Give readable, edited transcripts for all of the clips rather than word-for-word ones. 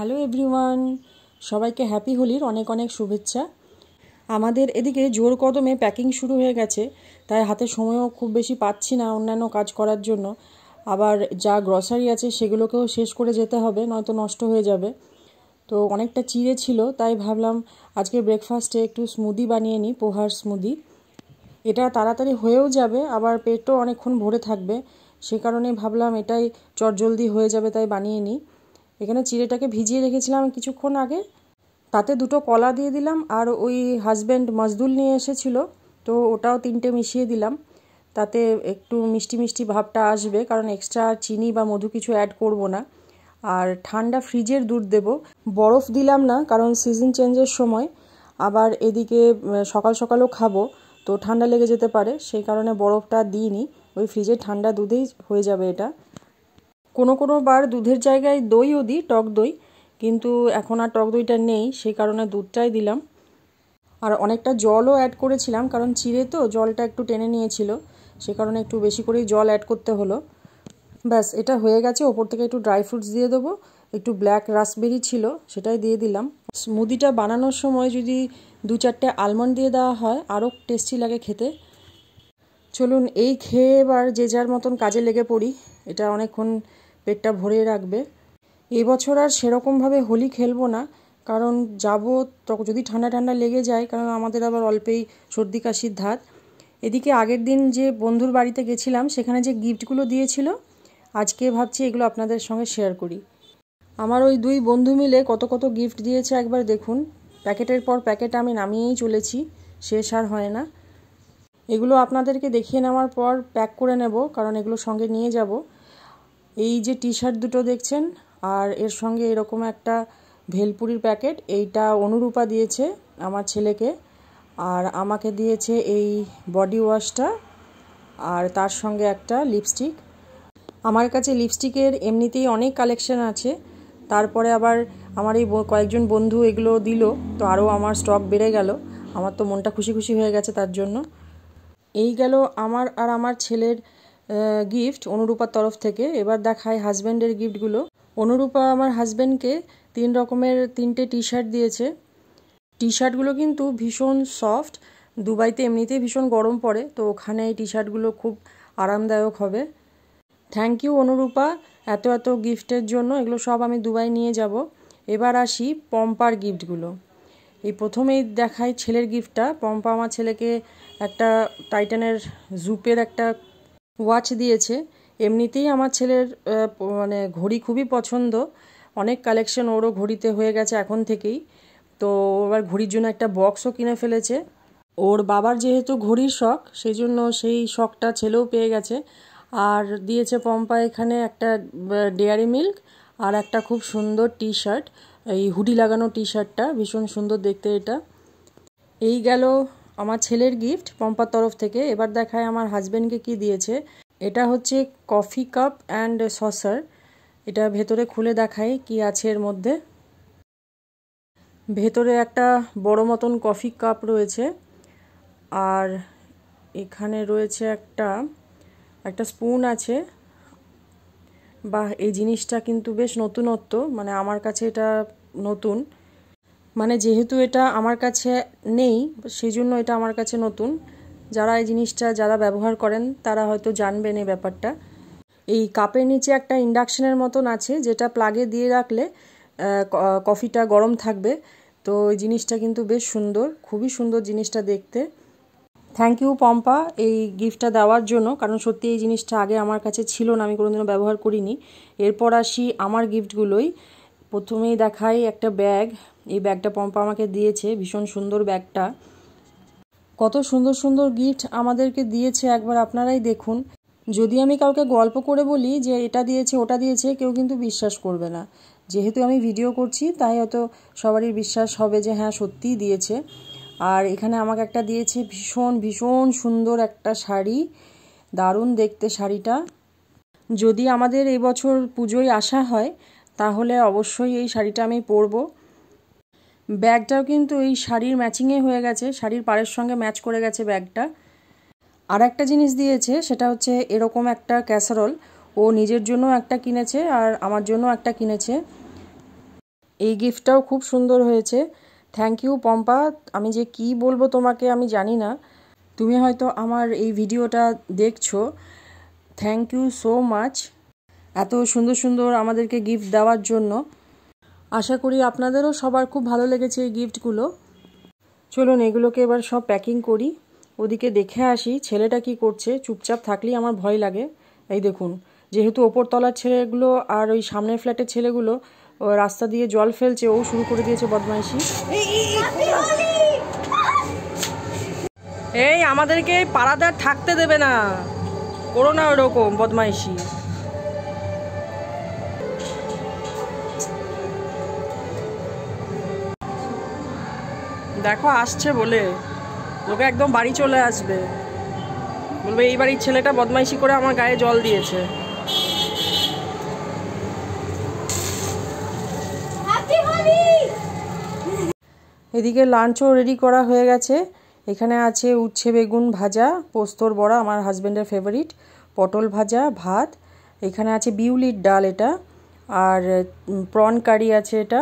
Hello everyone, সবাইকে happy হোলির অনেক অনেক শুভেচ্ছা। আমাদের এদিকে জোর কদমে প্যাকিং শুরু হয়ে গেছে, তাই হাতে সময়ও খুব বেশি পাচ্ছি না অন্যান্য কাজ করার জন্য। আবার যা গ্রসারি আছে সেগুলোকেও শেষ করে যেতে হবে, নয়তো নষ্ট হয়ে যাবে। তো অনেকটা চিড়ে ছিল, তাই ভাবলাম আজকে ব্রেকফাস্টে একটু স্মুদি বানিয়ে নিই, পোহার স্মুদি। এটা তাড়াতাড়ি হয়েও যাবে, আবার পেটও অনেকক্ষণ ভরে থাকবে, সে কারণে ভাবলাম এটাই চটজলদি হয়ে যাবে, তাই বানিয়ে নিই। এখানে চিড়েটাকে ভিজিয়ে রেখেছিলাম কিছুক্ষণ আগে, তাতে 2টো কলা দিয়ে দিলাম, আর ওই হাজব্যান্ড মজদুল নিয়ে এসেছিল, তো ওটাও 3টে মিশিয়ে দিলাম। তাতে একটু মিষ্টি মিষ্টি ভাবটা আসবে, কারণ এক্সট্রা চিনি বা মধু কিছু অ্যাড করব না। আর ঠান্ডা ফ্রিজের দুধ দেব, বরফ দিলাম না, কারণ সিজন চেঞ্জের সময়। আবার এদিকে সকাল সকালও খাবো, তো ঠান্ডা লেগে যেতে পারে, সেই কারণে বরফটা দিইনি। ওই ফ্রিজে ঠান্ডা দুধেই হয়ে যাবে এটা। কোনো বার দুধের জায়গায় দইও দিই, টক দই, কিন্তু এখন আর টক দইটা নেই, সেই কারণে দুধটাই দিলাম। আর অনেকটা জলও অ্যাড করেছিলাম, কারণ চিড়ে তো জলটা একটু টেনে নিয়েছিল, সে কারণে একটু বেশি করেই জল অ্যাড করতে হলো। ব্যাস, এটা হয়ে গেছে। ওপর থেকে একটু ড্রাই ফ্রুটস দিয়ে দেবো, একটু ব্ল্যাক রাসবেরি ছিল সেটাই দিয়ে দিলাম। স্মুদিটা বানানোর সময় যদি 2-4টে আলমন্ড দিয়ে দেওয়া হয় আরও টেস্টি লাগে খেতে। চলুন এই খেয়ে এবার যে যার মতন কাজে লেগে পড়ি, এটা অনেকক্ষণ পেটটা ভরিয়ে রাখবে। এবছর আর সেরকমভাবে হোলি খেলবো না, কারণ যাব তখন যদি ঠান্ডা ঠান্ডা লেগে যায়, কারণ আমাদের আবার অল্পেই সর্দি কাশির ধাত। এদিকে আগের দিন যে বন্ধুর বাড়িতে গেছিলাম, সেখানে যে গিফটগুলো দিয়েছিল, আজকে ভাবছি এগুলো আপনাদের সঙ্গে শেয়ার করি। আমার ওই 2 বন্ধু মিলে কত কত গিফট দিয়েছে একবার দেখুন। প্যাকেটের পর প্যাকেট আমি নামিয়েই চলেছি, শেষ আর হয় না। এগুলো আপনাদেরকে দেখিয়ে নেওয়ার পর প্যাক করে নেব, কারণ এগুলো সঙ্গে নিয়ে যাব। এই যে টি শার্ট দুটো দেখছেন, আর এর সঙ্গে এরকম একটা ভেলপুরির প্যাকেট, এইটা অনুরূপা দিয়েছে আমার ছেলেকে, আর আমাকে দিয়েছে এই বডি ওয়াশটা, আর তার সঙ্গে একটা লিপস্টিক। আমার কাছে লিপস্টিকের এমনিতেই অনেক কালেকশন আছে, তারপরে আবার আমার এই কয়েকজন বন্ধু এগুলো দিল, তো আরও আমার স্টক বেড়ে গেল। আমার তো মনটা খুশি খুশি হয়ে গেছে তার জন্য। এই গেল আমার আর আমার ছেলের গিফট অনুরূপার তরফ থেকে। এবার দেখায় হাজব্যান্ডের গিফটগুলো। অনুরূপা আমার হাজব্যান্ডকে 3 রকমের 3টে টি শার্ট দিয়েছে। টি শার্টগুলো কিন্তু ভীষণ সফট, দুবাইতে এমনিতেই ভীষণ গরম পড়ে, তো ওখানে এই টি শার্টগুলো খুব আরামদায়ক হবে। থ্যাংক ইউ অনুরূপা এত এত গিফটের জন্য, এগুলো সব আমি দুবাই নিয়ে যাব। এবার আসি পম্পার গিফটগুলো। এই প্রথমেই দেখাই ছেলের গিফটটা। পম্পা আমার ছেলেকে একটা টাইটানের জুপের একটা ওয়াচ দিয়েছে। এমনিতেই আমার ছেলের মানে ঘড়ি খুবই পছন্দ, অনেক কালেকশন ওরও ঘড়িতে হয়ে গেছে এখন থেকেই। তো এবার ঘড়ির জন্য একটা বক্সও কিনে ফেলেছে। ওর বাবার যেহেতু ঘড়ির শখ, সেই জন্য সেই শখটা ছেলেও পেয়ে গেছে। আর দিয়েছে পম্পা এখানে একটা ডেয়ারি মিল্ক, আর একটা খুব সুন্দর টি শার্ট, এই হুডি লাগানো টি শার্টটা ভীষণ সুন্দর দেখতে এটা। এই গেল আমার ছেলের গিফট পম্পার তরফ থেকে। এবার দেখায় আমার হাজব্যান্ডকে কি দিয়েছে। এটা হচ্ছে কফি কাপ অ্যান্ড সসার। এটা ভেতরে খুলে দেখায় কি আছে এর মধ্যে। ভেতরে একটা বড় মতন কফি কাপ রয়েছে, আর এখানে রয়েছে একটা স্পুন আছে। বাহ, এই জিনিসটা কিন্তু বেশ নতুনত্ব, মানে আমার কাছে এটা নতুন, মানে যেহেতু এটা আমার কাছে নেই সেই জন্য এটা আমার কাছে নতুন। যারা এই জিনিসটা ব্যবহার করেন তারা হয়তো জানবেন এই ব্যাপারটা। এই কাপের নিচে একটা ইন্ডাকশনের মতন আছে, যেটা প্লাগে দিয়ে রাখলে কফিটা গরম থাকবে। তো এই জিনিসটা কিন্তু বেশ সুন্দর, খুবই সুন্দর জিনিসটা দেখতে। থ্যাংক ইউ পম্পা এই গিফটটা দেওয়ার জন্য, কারণ সত্যি এই জিনিসটা আগে আমার কাছে ছিল না, আমি কোনোদিনও ব্যবহার করিনি। এরপর আসি আমার গিফটগুলোই। প্রথমেই দেখাই একটা ব্যাগ। এই ব্যাগটা পম্পা আমাকে দিয়েছে, ভীষণ সুন্দর ব্যাগটা। কত সুন্দর সুন্দর গিফট আমাদেরকে দিয়েছে একবার আপনারাই দেখুন। যদি আমি কাউকে গল্প করে বলি যে এটা দিয়েছে ওটা দিয়েছে, কেউ কিন্তু বিশ্বাস করবে না। যেহেতু আমি ভিডিও করছি, তাই হয়তো সবারই বিশ্বাস হবে যে হ্যাঁ সত্যিই দিয়েছে। আর এখানে আমাকে একটা দিয়েছে ভীষণ ভীষণ সুন্দর একটা শাড়ি, দারুণ দেখতে শাড়িটা। যদি আমাদের এই বছর পুজোয় আসা হয়, তাহলে অবশ্যই এই শাড়িটা আমি পরবো। ব্যাগটাও কিন্তু এই শাড়ির ম্যাচিংয়ে হয়ে গেছে, শাড়ির পাড়ের সঙ্গে ম্যাচ করে গেছে ব্যাগটা। আর একটা জিনিস দিয়েছে, সেটা হচ্ছে এরকম একটা ক্যাসারোল। ও নিজের জন্য একটা কিনেছে আর আমার জন্য একটা কিনেছে। এই গিফটটাও খুব সুন্দর হয়েছে। Thank you Pompa. আমি যে কি বলবো তোমাকে আমি জানি না, তুমি হয়তো আমার এই ভিডিওটা দেখছো। থ্যাংক ইউ সো মাচ এত সুন্দর সুন্দর আমাদেরকে গিফট দেওয়ার জন্য। আশা করি আপনাদেরও সবার খুব ভালো লেগেছে এই গিফটগুলো। চলুন এগুলোকে এবার সব প্যাকিং করি। ওদিকে দেখে আসি ছেলেটা কি করছে, চুপচাপ থাকলেই আমার ভয় লাগে। এই দেখুন, যেহেতু ওপরতলার ছেলেগুলো আর ওই সামনের ফ্ল্যাটের ছেলেগুলো রাস্তা দিয়ে জল ফেলছে, ও শুরু করে দিয়েছে বদমাইশি। এই আমাদেরকে পাড়াদার থাকতে দেবে না, করো না ওরকম বদমাইশি। দেখো আসছে বলে, লোকে একদম বাড়ি চলে আসবে, বলবে এই বাড়ির ছেলেটা বদমাইশি করে আমার গায়ে জল দিয়েছে। এদিকে লাঞ্চও রেডি করা হয়ে গেছে। এখানে আছে উচ্ছে বেগুন ভাজা, পোস্তর বড়া আমার হাজব্যান্ডের ফেভারিট, পটল ভাজা, ভাত। এখানে আছে বিউলির ডাল এটা, আর প্রন কারি আছে এটা,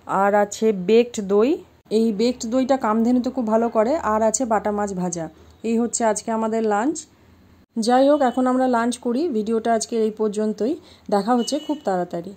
আর আছে বেকড দই। এই বেকড দইটা কামধেনুতে খুব ভালো করে, আর আছে বাটা মাছ ভাজা। এই হচ্ছে আজকে আমাদের লাঞ্চ। যাই হোক, এখন আমরা লাঞ্চ করি। ভিডিওটা আজকে এই পর্যন্তই, দেখা হচ্ছে খুব তাড়াতাড়ি।